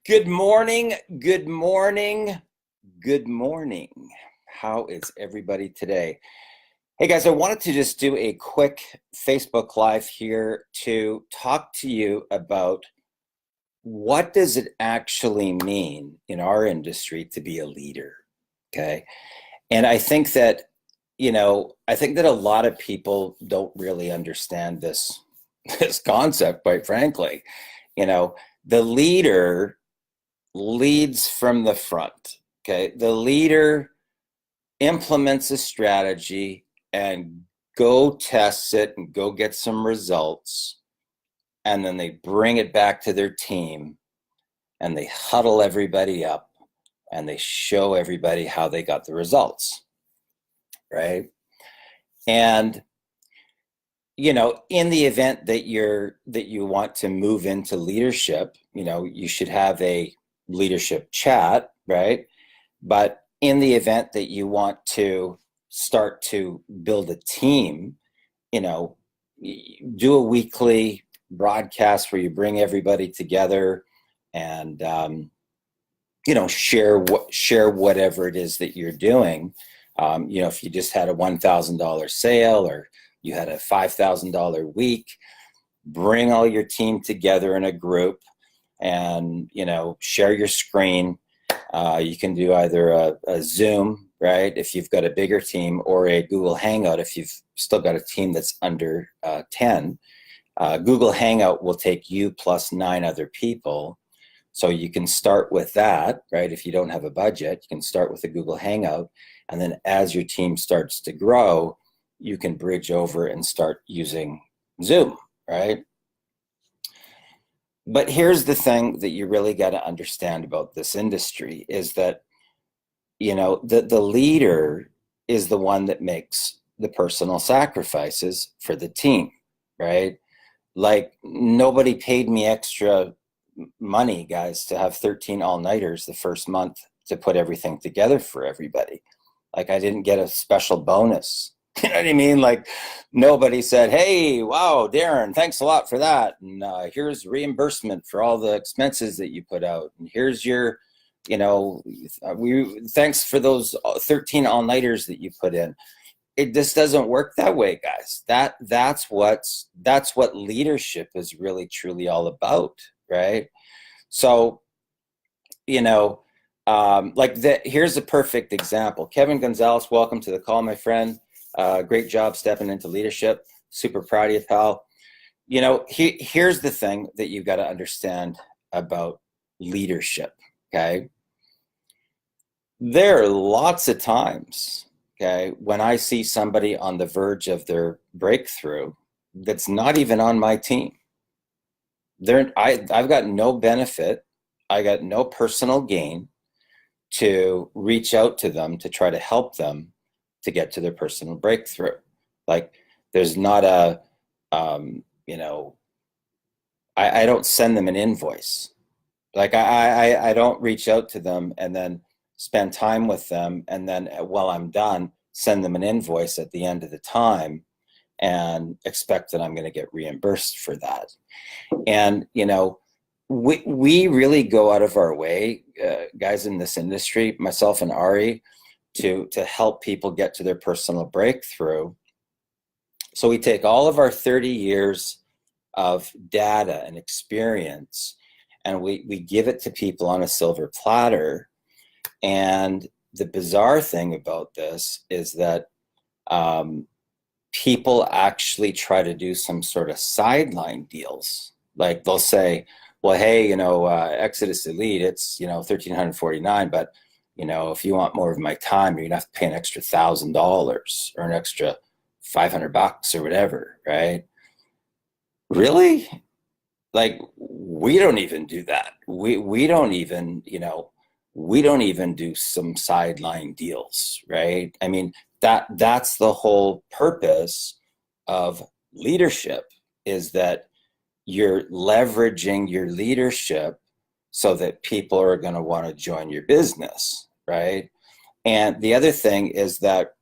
Good morning, good morning, good morning. How is everybody today? Hey guys, I wanted to just do a quick Facebook Live here to talk to you about what does it actually mean in our industry to be a leader, okay? And I think that, a lot of people don't really understand this concept, quite frankly. You know, the leader leads from the front. Okay. The leader implements a strategy and go tests it and go get some results. And then they bring it back to their team and they huddle everybody up and they show everybody how they got the results. Right. And in the event that you want to move into leadership, you should have a leadership chat, right? But in the event that you want to start to build a team, do a weekly broadcast where you bring everybody together and share whatever it is that you're doing. If you just had a $1,000 sale or you had a $5,000 week, bring all your team together in a group and, share your screen. You can do either a Zoom, right, if you've got a bigger team, or a Google Hangout if you've still got a team that's under 10. Google Hangout will take you plus 9 other people. So you can start with that, right? If you don't have a budget, you can start with a Google Hangout. And then as your team starts to grow, you can bridge over and start using Zoom, right? But here's the thing that you really got to understand about this industry is that, the leader is the one that makes the personal sacrifices for the team, right? Like nobody paid me extra money, guys, to have 13 all-nighters the first month to put everything together for everybody. Like I didn't get a special bonus. You know what I mean? Like nobody said, hey, wow, Darren, thanks a lot for that. And here's reimbursement for all the expenses that you put out. And here's your, thanks for those 13 all-nighters that you put in. It just doesn't work that way, guys. That's what leadership is really truly all about, right? So, here's a perfect example. Kevin Gonzalez, welcome to the call, my friend. Great job stepping into leadership. Super proud of you, pal. Here's the thing that you've got to understand about leadership, okay? There are lots of times, okay, when I see somebody on the verge of their breakthrough that's not even on my team. I've got no benefit. I got no personal gain to reach out to them to try to help them to get to their personal breakthrough. Like there's not I don't send them an invoice. Like I don't reach out to them and then spend time with them and then while I'm done, send them an invoice at the end of the time and expect that I'm going to get reimbursed for that. And, we really go out of our way, guys in this industry, myself and Ari, to help people get to their personal breakthrough. So we take all of our 30 years of data and experience and we give it to people on a silver platter. And the bizarre thing about this is that people actually try to do some sort of sideline deals. Like they'll say, well, hey, Exodus Elite, it's, $1,349, but, if you want more of my time, you're gonna have to pay an extra $1,000 or an extra $500 or whatever, right? Really? Like we don't even do that. We don't even, we don't even do some sideline deals, right? I mean, that's the whole purpose of leadership, is that you're leveraging your leadership so that people are going to want to join your business, right? And the other thing is that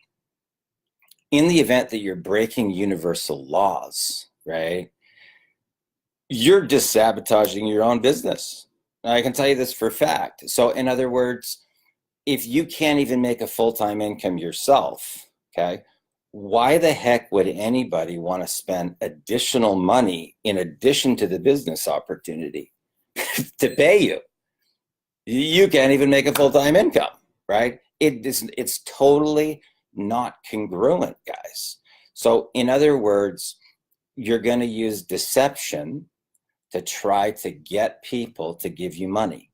in the event that you're breaking universal laws, right, you're just sabotaging your own business. I can tell you this for a fact. So in other words, if you can't even make a full-time income yourself, okay, why the heck would anybody want to spend additional money in addition to the business opportunity to pay you? You can't even make a full-time income, right? It's totally not congruent, guys. So in other words, you're going to use deception to try to get people to give you money.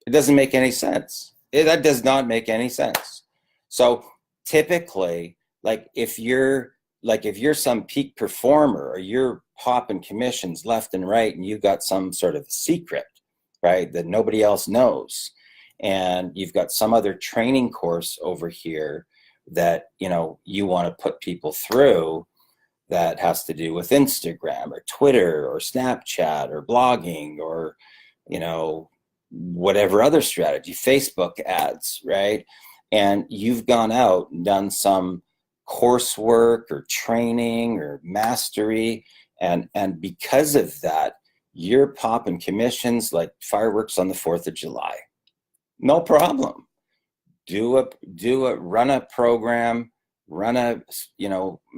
It doesn't make any sense. That does not make any sense. So typically, if you're some peak performer, or you're popping commissions left and right, and you've got some sort of secret, right, that nobody else knows, and you've got some other training course over here that you want to put people through, that has to do with Instagram or Twitter or Snapchat or blogging, or whatever other strategy, Facebook ads, right? And you've gone out and done some coursework or training or mastery, and because of that, you're popping commissions like fireworks on the 4th of July. No problem. Run a program, run an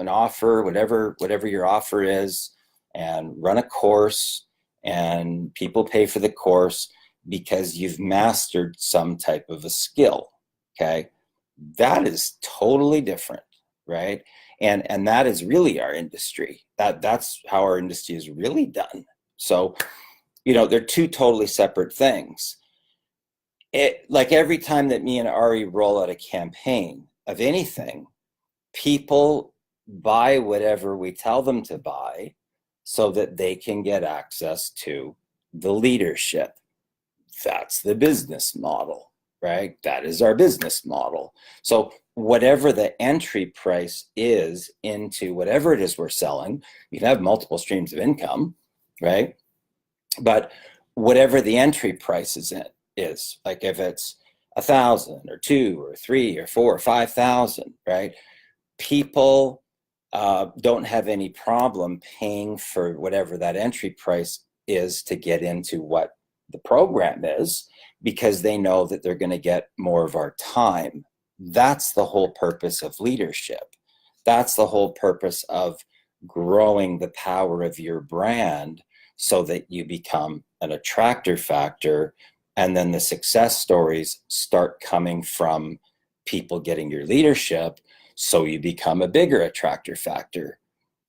offer, whatever your offer is, and run a course, and people pay for the course because you've mastered some type of a skill. Okay, that is totally different, right? And that is really our industry. That's how our industry is really done. So they're two totally separate things. Like every time that me and Ari roll out a campaign of anything, people buy whatever we tell them to buy so that they can get access to the leadership. That's the business model, right? That is our business model. So whatever the entry price is into whatever it is we're selling, you can have multiple streams of income, right? But whatever the entry price is, like if it's 1,000 or 2 or 3 or 4 or 5,000, right? People don't have any problem paying for whatever that entry price is to get into what the program is, because they know that they're going to get more of our time. That's the whole purpose of leadership. That's the whole purpose of growing the power of your brand, so that you become an attractor factor, and then the success stories start coming from people getting your leadership, so you become a bigger attractor factor,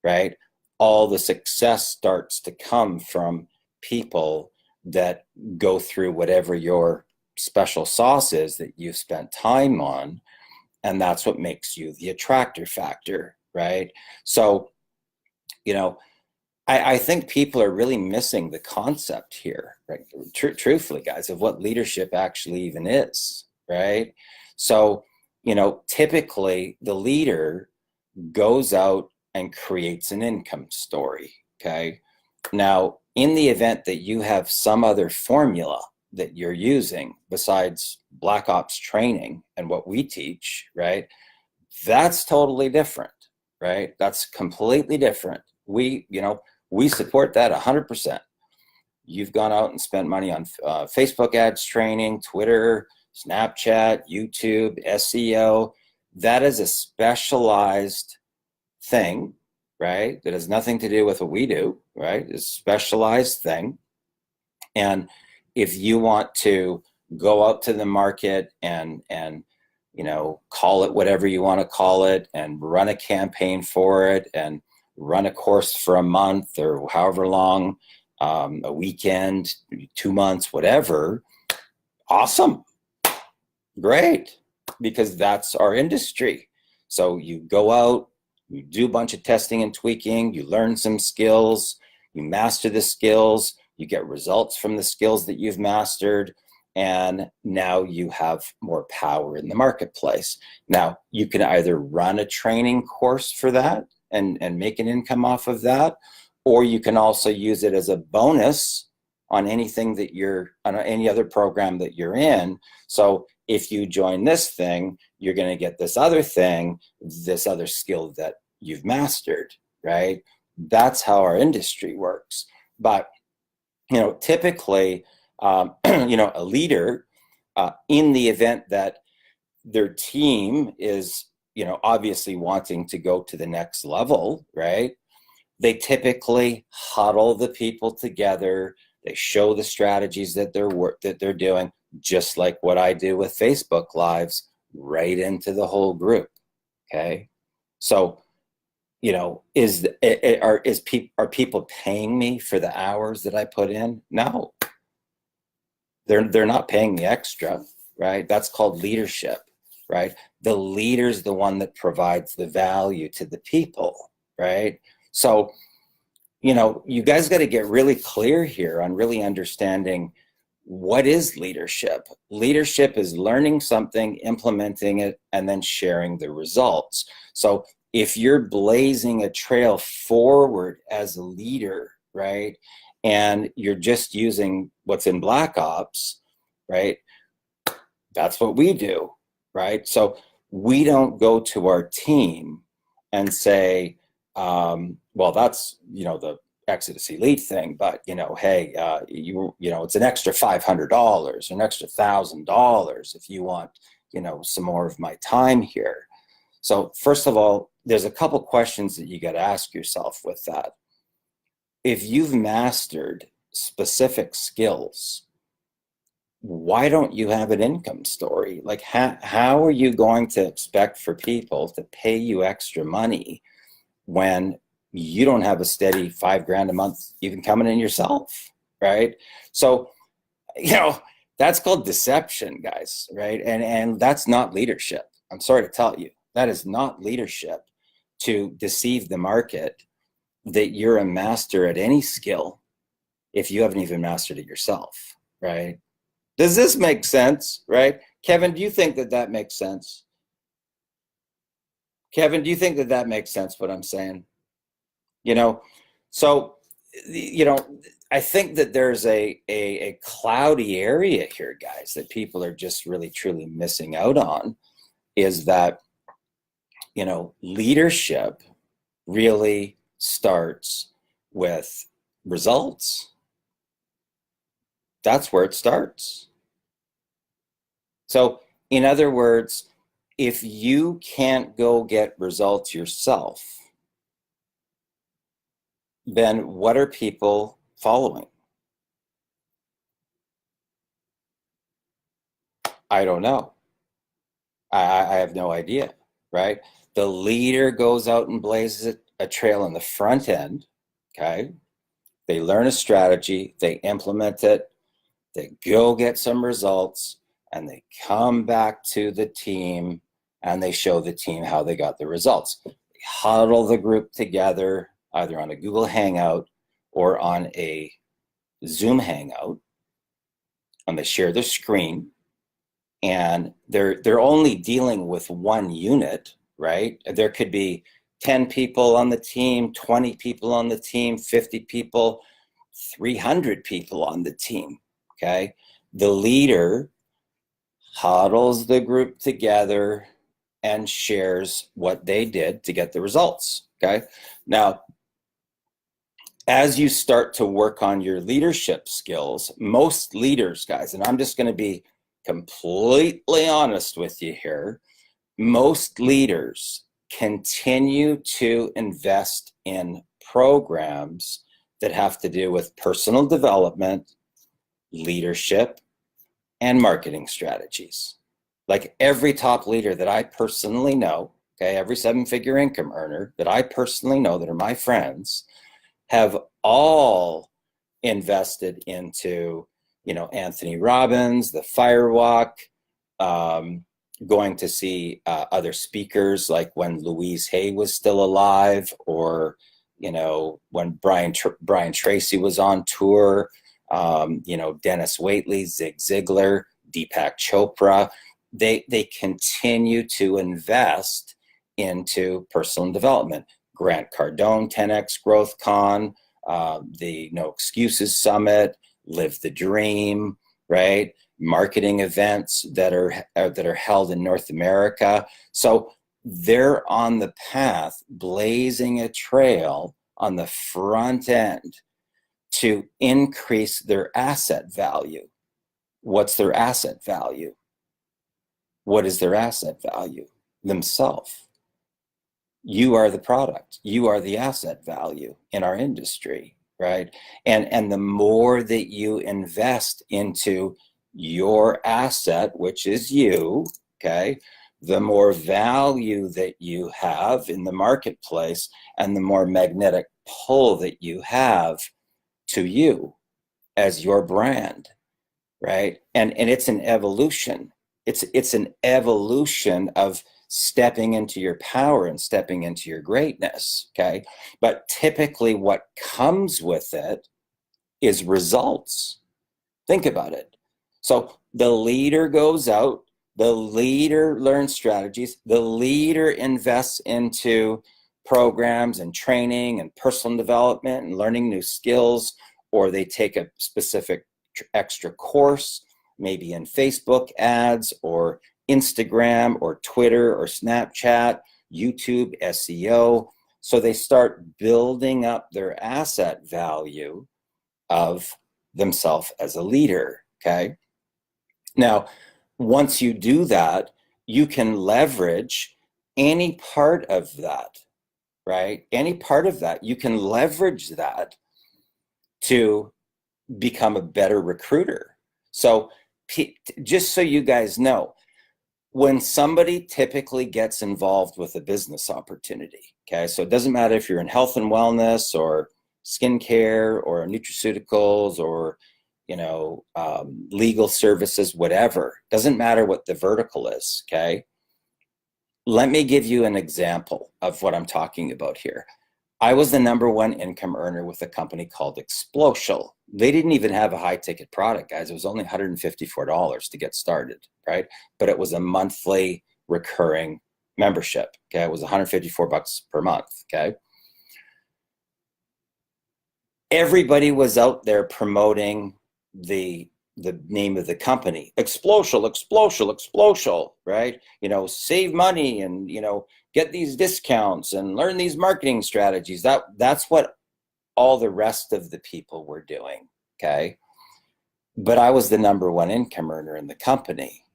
right? All the success starts to come from people that go through whatever your special sauce is that you've spent time on, and that's what makes you the attractor factor, right? So I think people are really missing the concept here, right? Truthfully, guys, of what leadership actually even is, right? So typically the leader goes out and creates an income story, okay? Now, in the event that you have some other formula that you're using besides Black Ops training and what we teach, right? That's totally different, right? That's completely different. We support that 100%. You've gone out and spent money on Facebook ads training, Twitter, Snapchat, YouTube, SEO. That is a specialized thing, right? That has nothing to do with what we do, right? It's a specialized thing. And if you want to go out to the market and call it whatever you want to call it, and run a campaign for it, and run a course for a month or however long, a weekend, 2 months, whatever, awesome, great, because that's our industry. So you go out, you do a bunch of testing and tweaking, you learn some skills, you master the skills, you get results from the skills that you've mastered, and now you have more power in the marketplace. Now, you can either run a training course for that and make an income off of that, or you can also use it as a bonus on anything that on any other program that you're in. So if you join this thing, you're going to get this other thing, this other skill that you've mastered, right? That's how our industry works. But typically, a leader, in the event that their team is, obviously wanting to go to the next level, right? They typically huddle the people together. They show the strategies that they're doing, just like what I do with Facebook Lives, right into the whole group. Okay, so are people paying me for the hours that I put in? No, they're not paying the extra, right? That's called leadership, right? The leader's the one that provides the value to the people, right? So, you guys got to get really clear here on really understanding what is leadership. Leadership is learning something, implementing it, and then sharing the results. So if you're blazing a trail forward as a leader, right, and you're just using what's in Black Ops, right, that's what we do, right? So we don't go to our team and say, well, that's, the Exodus Elite thing, but hey, it's an extra $500, an extra $1,000 if you want, some more of my time here. So first of all, there's a couple questions that you got to ask yourself with that. If you've mastered specific skills, why don't you have an income story? Like, how are you going to expect for people to pay you extra money when you don't have a steady $5,000 a month even coming in yourself, right? So, that's called deception, guys, right? And that's not leadership. I'm sorry to tell you, that is not leadership, to deceive the market that you're a master at any skill if you haven't even mastered it yourself, right? Does this make sense, right? Kevin, do you think that makes sense? Kevin, do you think that makes sense, what I'm saying? So, I think that there's a cloudy area here, guys, that people are just really, truly missing out on, is that, leadership really starts with results. That's where it starts. So, in other words, if you can't go get results yourself, then what are people following? I don't know. I have no idea, right? The leader goes out and blazes a trail in the front end, okay? They learn a strategy, they implement it, they go get some results, and they come back to the team and they show the team how they got the results. They huddle the group together, either on a Google Hangout or on a Zoom Hangout, and they share their screen, and they're only dealing with one unit, right? There could be 10 people on the team, 20 people on the team, 50 people, 300 people on the team, okay? The leader huddles the group together and shares what they did to get the results, okay? Now, as you start to work on your leadership skills, most leaders, guys, and I'm just going to be completely honest with you here, most leaders continue to invest in programs that have to do with personal development, leadership, and marketing strategies. Like every top leader that I personally know, okay, every seven-figure income earner that I personally know that are my friends, have all invested into, Anthony Robbins, the Firewalk, going to see other speakers, like when Louise Hay was still alive, or, when Brian Tracy was on tour, Dennis Waitley, Zig Ziglar, Deepak Chopra. They continue to invest into personal development. Grant Cardone, 10X Growth Con, the No Excuses Summit, Live the Dream, right? Marketing events that are held in North America. So they're on the path, blazing a trail on the front end to increase their asset value. What's their asset value? What is their asset value? Themselves. You are the product. You are the asset value in our industry, right? And the more that you invest into your asset, which is you, okay, the more value that you have in the marketplace and the more magnetic pull that you have to you as your brand, right? And it's an evolution. It's an evolution of stepping into your power and stepping into your greatness, okay? But typically what comes with it is results. Think about it. So the leader goes out, the leader learns strategies, the leader invests into programs and training and personal development and learning new skills, or they take a specific extra course, maybe in Facebook ads or Instagram or Twitter or Snapchat, YouTube, SEO. So they start building up their asset value of themselves as a leader, okay? Now, once you do that, you can leverage any part of that, right? Any part of that, you can leverage that to become a better recruiter. So just so you guys know, when somebody typically gets involved with a business opportunity, okay, so it doesn't matter if you're in health and wellness or skincare or nutraceuticals or, you know, legal services, whatever, doesn't matter what the vertical is, okay? Let me give you an example of what I'm talking about here. I was the #1 income earner with a company called Explocial. They didn't even have a high ticket product, guys. It was only $154 to get started, right? But it was a monthly recurring membership, okay? It was $154 per month, okay? Everybody was out there promoting the name of the company, Explocial, right? You know, save money and, you know, get these discounts and learn these marketing strategies. That's what all the rest of the people were doing, okay? But I was the #1 income earner in the company,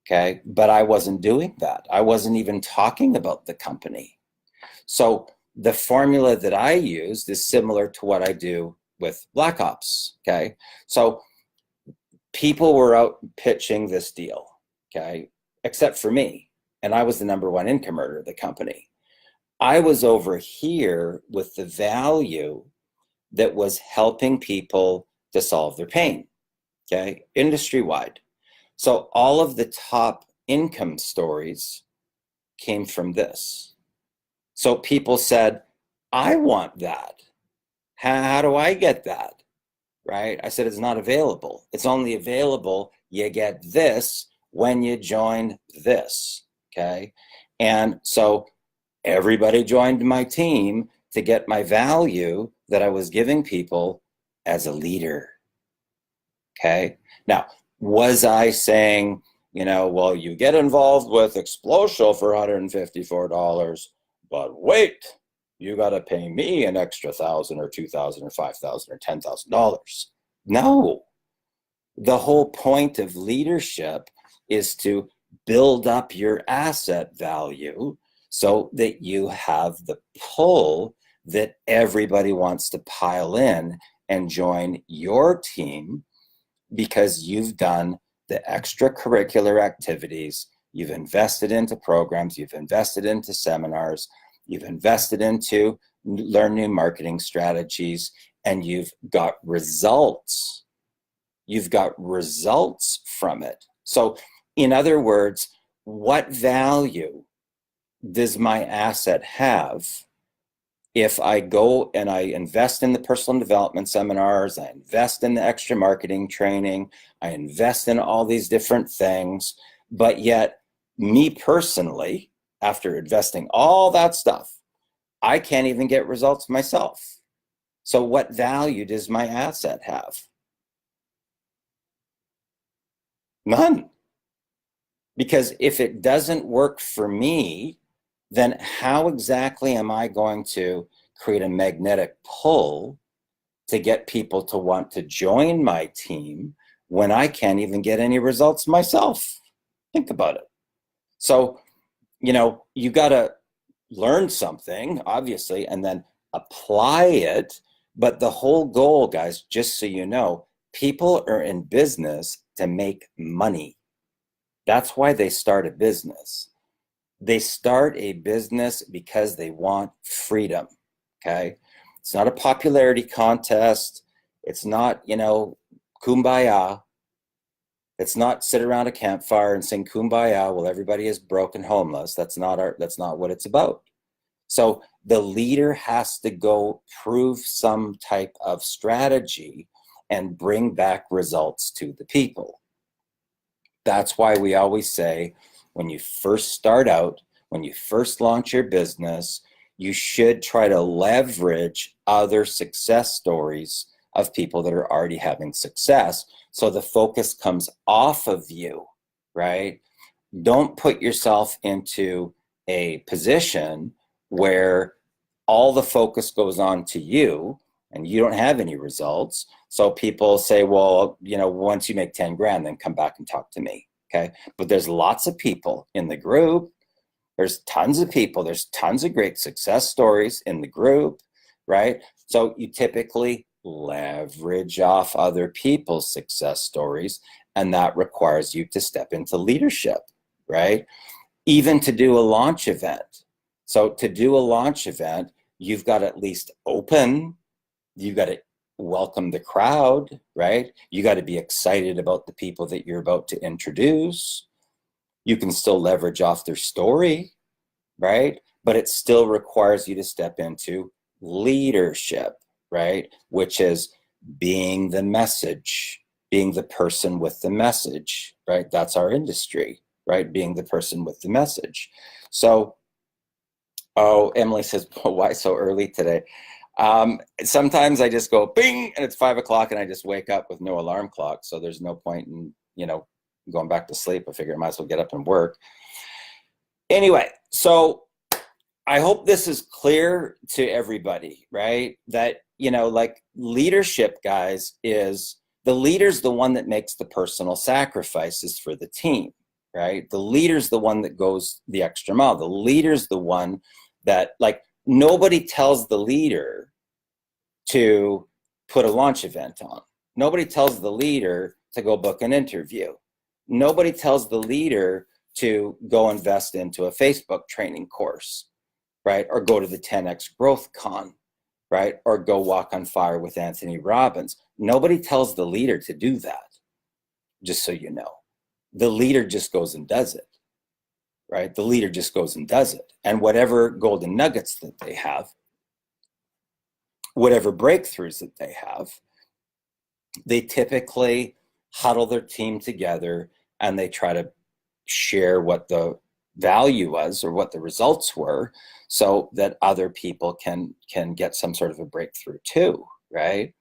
okay? But I wasn't doing that. I wasn't even talking about the company. So the formula that I used is similar to what I do with Black Ops, okay? So people were out pitching this deal, okay, except for me. And I was the #1 income earner of the company. I was over here with the value that was helping people to solve their pain, okay, industry-wide. So all of the top income stories came from this. So people said, I want that. How do I get that? Right? I said, it's not available. It's only available, you get this when you join this, okay? And so everybody joined my team to get my value that I was giving people as a leader, okay? Now, was I saying, you know, well, you get involved with Explocial for $154, but wait, you got to pay me an extra $1,000 or $2,000 or $5,000 or $10,000. No, the whole point of leadership is to build up your asset value so that you have the pull that everybody wants to pile in and join your team because you've done the extracurricular activities, you've invested into programs, you've invested into seminars, you've invested into learn new marketing strategies, and you've got results. You've got results from it. So in other words, what value does my asset have if I go and I invest in the personal development seminars, I invest in the extra marketing training, I invest in all these different things, but yet me personally, after investing all that stuff, I can't even get results myself. So what value does my asset have? None. Because if it doesn't work for me, then how exactly am I going to create a magnetic pull to get people to want to join my team when I can't even get any results myself? Think about it. So, you got to learn something, obviously, and then apply it. But the whole goal, guys, just so you know, people are in business to make money. That's why they start a business. They start a business because they want freedom. Okay. It's not a popularity contest. It's not, kumbaya. It's not sit around a campfire and sing kumbaya while everybody is broke and homeless. That's not what it's about. So the leader has to go prove some type of strategy and bring back results to the people. That's why we always say, when you first start out, when you first launch your business, you should try to leverage other success stories of people that are already having success. So the focus comes off of you, right? Don't put yourself into a position where all the focus goes on to you and you don't have any results. So people say, well, once you make 10 grand, then come back and talk to me. Okay. But there's lots of people in the group. There's tons of people. There's tons of great success stories in the group, right? So you typically leverage off other people's success stories, and that requires you to step into leadership, right? Even to do a launch event. So to do a launch event, you've got to at least open, you've got to welcome the crowd, right? You got to be excited about the people that you're about to introduce. You can still leverage off their story, right? But it still requires you to step into leadership, right? Which is being the message, being the person with the message, right? That's our industry, right? Being the person with the message. So, Emily says, well, why so early today? Sometimes I just go bing and it's 5 o'clock and I just wake up with no alarm clock. So there's no point in, going back to sleep. I figure I might as well get up and work. Anyway, so I hope this is clear to everybody, right? That, like leadership, guys, is the leader's the one that makes the personal sacrifices for the team, right? The leader's the one that goes the extra mile. The leader's the one that, like, nobody tells the leader to put a launch event on. Nobody tells the leader to go book an interview. Nobody tells the leader to go invest into a Facebook training course, right? Or go to the 10X Growth Con, right? Or go walk on fire with Anthony Robbins. Nobody tells the leader to do that, just so you know. The leader just goes and does it, right? The leader just goes and does it. And whatever golden nuggets that they have, whatever breakthroughs that they have, they typically huddle their team together and they try to share what the value was or what the results were, so that other people can get some sort of a breakthrough too, right?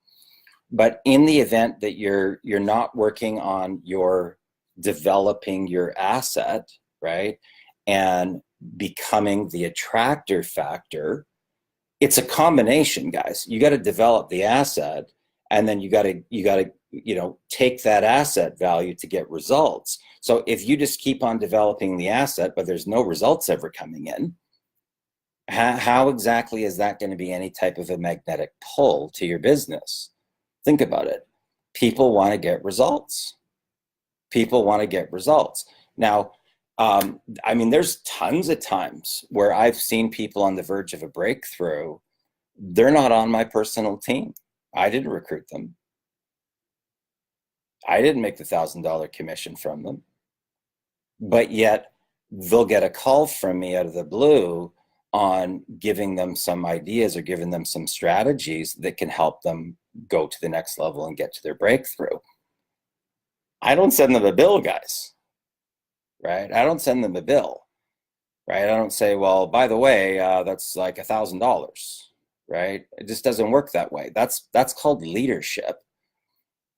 But in the event that you're not working on your developing your asset, right, and becoming the attractor factor, it's a combination, guys. You got to develop the asset, and then you got to take that asset value to get results. So if you just keep on developing the asset, but there's no results ever coming in, how exactly is that going to be any type of a magnetic pull to your business? Think about it. People want to get results. People want to get results. Now, there's tons of times where I've seen people on the verge of a breakthrough. They're not on my personal team. I didn't recruit them. I didn't make the $1,000 commission from them. But yet they'll get a call from me out of the blue on giving them some ideas or giving them some strategies that can help them go to the next level and get to their breakthrough. I don't send them a bill, guys, right? I don't send them a bill, right? I don't say, well, by the way, that's like $1,000, right? It just doesn't work that way. That's called leadership.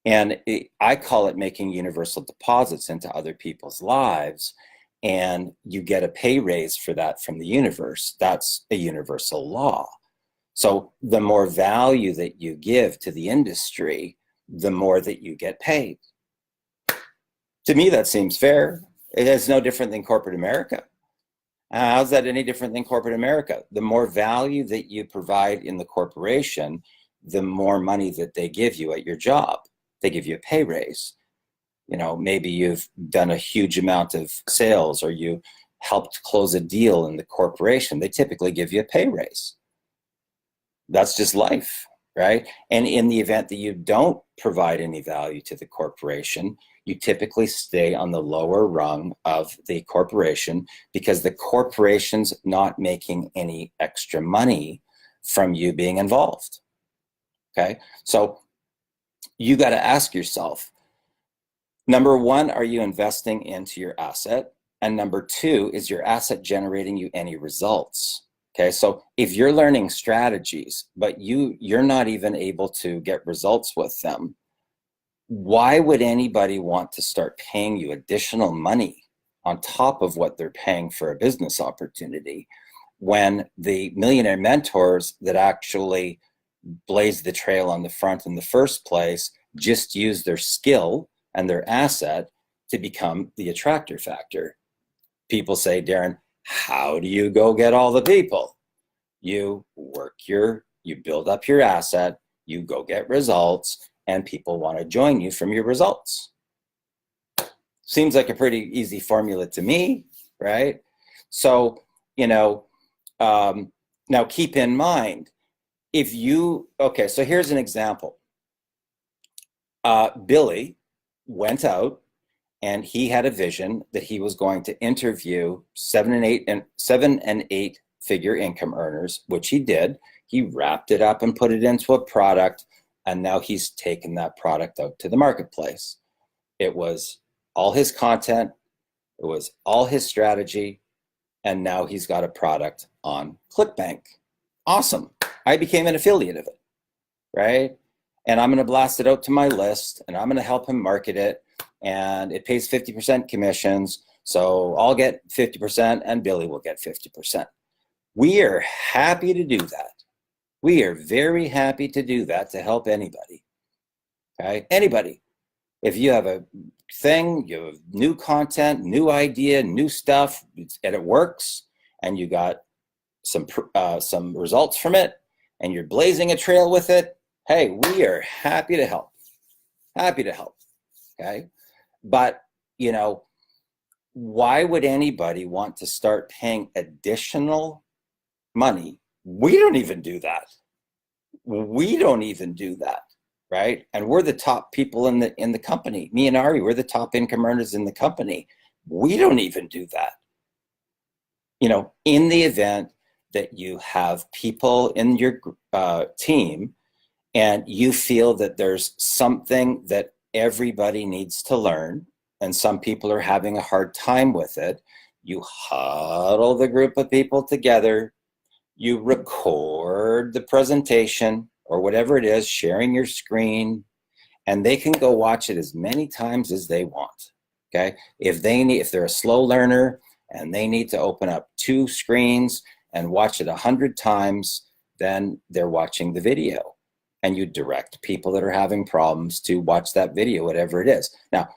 And I call it making universal deposits into other people's lives. And you get a pay raise for that from the universe. That's a universal law. So the more value that you give to the industry, the more that you get paid. To me, that seems fair. It is no different than corporate America. How's that any different than corporate America? The more value that you provide in the corporation, the more money that they give you at your job. They give you a pay raise. You know, maybe you've done a huge amount of sales or you helped close a deal in the corporation. They typically give you a pay raise. That's just life, right? And in the event that you don't provide any value to the corporation, you typically stay on the lower rung of the corporation because the corporation's not making any extra money from you being involved. Okay, so you got to ask yourself, number one, are you investing into your asset? And number two, is your asset generating you any results? Okay, so if you're learning strategies, but you're not even able to get results with them, why would anybody want to start paying you additional money on top of what they're paying for a business opportunity when the millionaire mentors that actually blaze the trail on the front in the first place just use their skill and their asset to become the attractor factor? People say, Darren, how do you go get all the people? You build up your asset, you go get results, and people want to join you from your results. Seems like a pretty easy formula to me, right? So, now keep in mind, so here's an example. Billy went out and he had a vision that he was going to interview 7 and 8 figure income earners, which he did. He wrapped it up and put it into a product, and now he's taken that product out to the marketplace. It was all his content, it was all his strategy, and now he's got a product on ClickBank. Awesome. I became an affiliate of it, right? And I'm going to blast it out to my list, and I'm going to help him market it, and it pays 50% commissions, so I'll get 50% and Billy will get 50%. We are happy to do that. We are very happy to do that to help anybody. Okay? Anybody. If you have a thing, you have new content, new idea, new stuff, and it works, and you got some results from it, and you're blazing a trail with it, hey, we are happy to help. Happy to help. Okay? But, why would anybody want to start paying additional money? We don't even do that. We don't even do that, right? And we're the top people in the company. Me and Ari, we're the top income earners in the company. We don't even do that. In the event that you have people in your team and you feel that there's something that everybody needs to learn and some people are having a hard time with it, you huddle the group of people together, you record the presentation or whatever it is, sharing your screen, and they can go watch it as many times as they want. Okay? If they're a slow learner and they need to open up 2 screens and watch it 100 times, then they're watching the video. And you direct people that are having problems to watch that video, whatever it is. Now,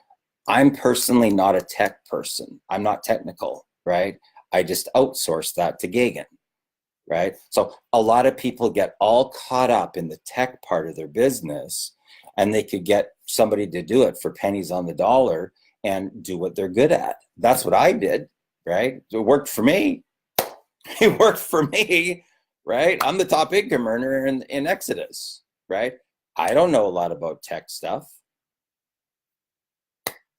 I'm personally not a tech person. I'm not technical, right? I just outsource that to Gagan. Right? So a lot of people get all caught up in the tech part of their business, and they could get somebody to do it for pennies on the dollar and do what they're good at. That's what I did, right? It worked for me. It worked for me, right? I'm the top income earner in Exodus, right? I don't know a lot about tech stuff.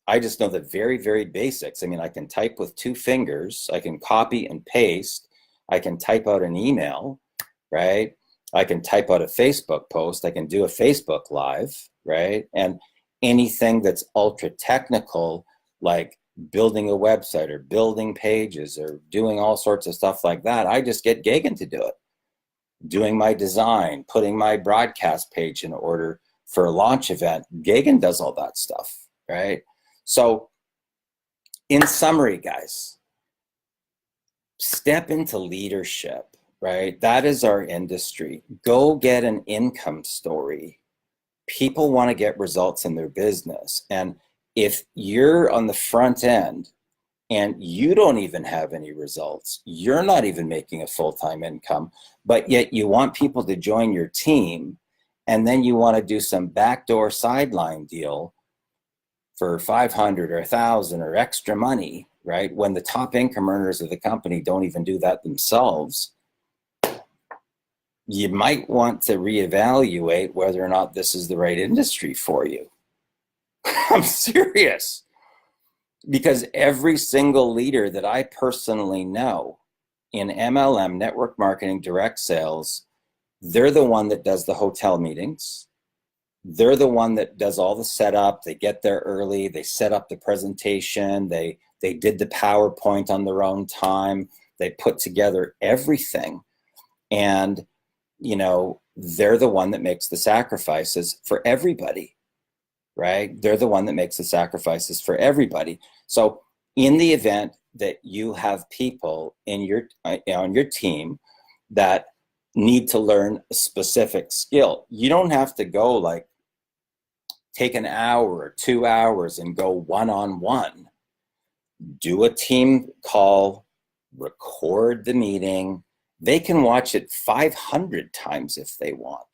I just know the very, very basics. I mean, I can type with 2 fingers. I can copy and paste. I can type out an email, right? I can type out a Facebook post. I can do a Facebook Live, right? And anything that's ultra technical, like building a website or building pages or doing all sorts of stuff like that, I just get Gagan to do it. Doing my design, putting my broadcast page in order for a launch event, Gagan does all that stuff, right? So in summary, guys, step into leadership right? That is our industry. Go get an income story. People want to get results in their business. And if you're on the front end and you don't even have any results, you're not even making a full-time income, but yet you want people to join your team, and then you want to do some backdoor sideline deal for 500 or 1,000 or extra money, right? When the top income earners of the company don't even do that themselves, you might want to reevaluate whether or not this is the right industry for you. I'm serious. Because every single leader that I personally know in MLM, network marketing, direct sales, they're the one that does the hotel meetings. They're the one that does all the setup. They get there early. They set up the presentation. They did the PowerPoint on their own time. They put together everything. And, you know, they're the one that makes the sacrifices for everybody. Right? They're the one that makes the sacrifices for everybody. So in the event that you have people in your on your team that need to learn a specific skill, you don't have to go like take an hour or 2 hours and go one-on-one. Do a team call, record the meeting. They can watch it 500 times if they want.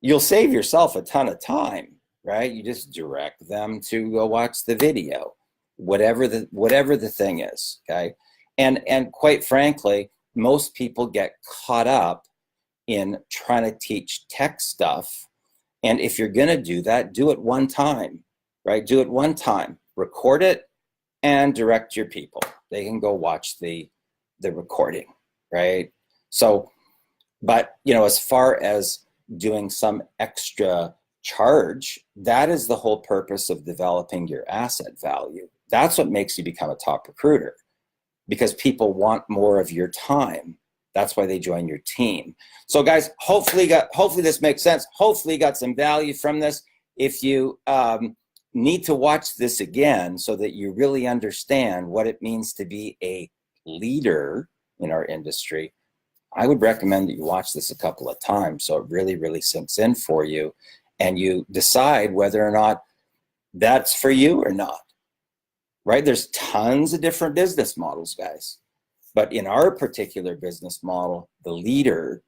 You'll save yourself a ton of time. Right? You just direct them to go watch the video, whatever the thing is, okay? And quite frankly, most people get caught up in trying to teach tech stuff. And if you're gonna do that, do it one time, right? Do it one time, record it and direct your people. They can go watch the recording, right? So, but you know, as far as doing some extra charge, that is the whole purpose of developing your asset value. That's what makes you become a top recruiter, because people want more of your time. That's why they join your team. So guys, hopefully this makes sense. Hopefully you got some value from this. If you need to watch this again so that you really understand what it means to be a leader in our industry, I would recommend that you watch this a couple of times so it really, really sinks in for you, and you decide whether or not that's for you or not, right? There's tons of different business models, guys. But in our particular business model, the leader's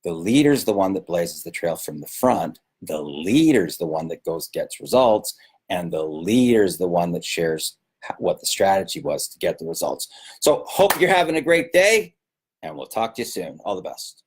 the one that blazes the trail from the front. The leader's the one that gets results, and the leader's the one that shares what the strategy was to get the results. So hope you're having a great day, and we'll talk to you soon. All the best.